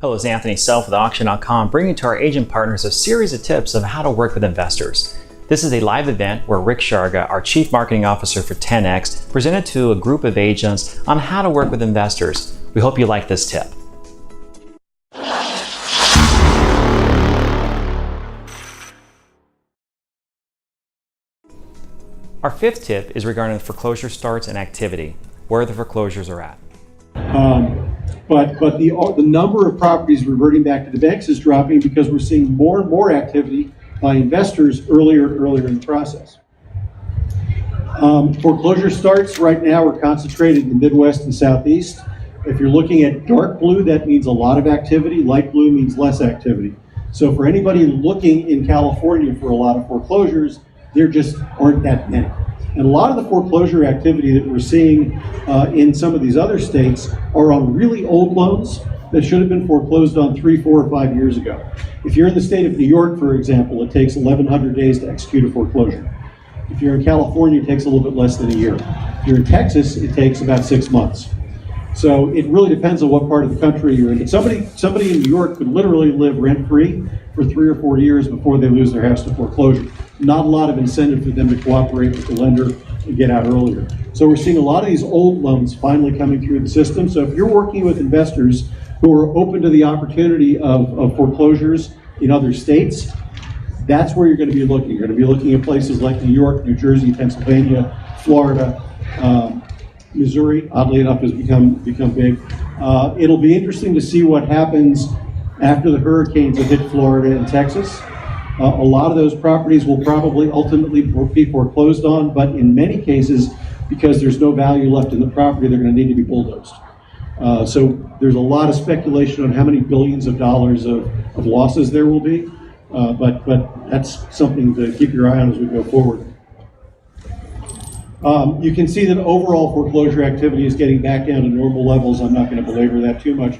Hello, it's Anthony Self with Auction.com, bringing to our agent partners a series of tips of how to work with investors. This is a live event where Rick Sharga, our Chief Marketing Officer for 10X, presented to a group of agents on how to work with investors. We hope you like this tip. Our fifth tip is regarding foreclosure starts and activity, where the foreclosures are at. But the number of properties reverting back to the banks is dropping because we're seeing more and more activity by investors earlier and earlier in the process. Foreclosure starts right now are concentrated in the Midwest and Southeast. If you're looking at dark blue, that means a lot of activity. Light blue means less activity. So for anybody looking in California for a lot of foreclosures, there just aren't that many. And a lot of the foreclosure activity that we're seeing in some of these other states are on really old loans that should have been foreclosed on 3, 4, or 5 years ago. If you're in the state of New York, for example, it takes 1,100 days to execute a foreclosure. If you're in California, it takes a little bit less than a year. If you're in Texas, it takes about 6 months. So it really depends on what part of the country you're in. But somebody in New York could literally live rent-free for 3 or 4 years before they lose their house to foreclosure. Not a lot of incentive for them to cooperate with the lender and get out earlier. So we're seeing a lot of these old loans finally coming through the system. So if you're working with investors who are open to the opportunity of foreclosures in other states, that's where you're going to be looking. You're going to be looking at places like New York, New Jersey, Pennsylvania, Florida, Missouri, oddly enough, has become big. It'll be interesting to see what happens after the hurricanes that hit Florida and Texas. A lot of those properties will probably ultimately be foreclosed on, but in many cases, because there's no value left in the property, they're going to need to be bulldozed. So there's a lot of speculation on how many billions of dollars of losses there will be, but that's something to keep your eye on as we go forward. You can see that overall foreclosure activity is getting back down to normal levels. I'm not going to belabor that too much.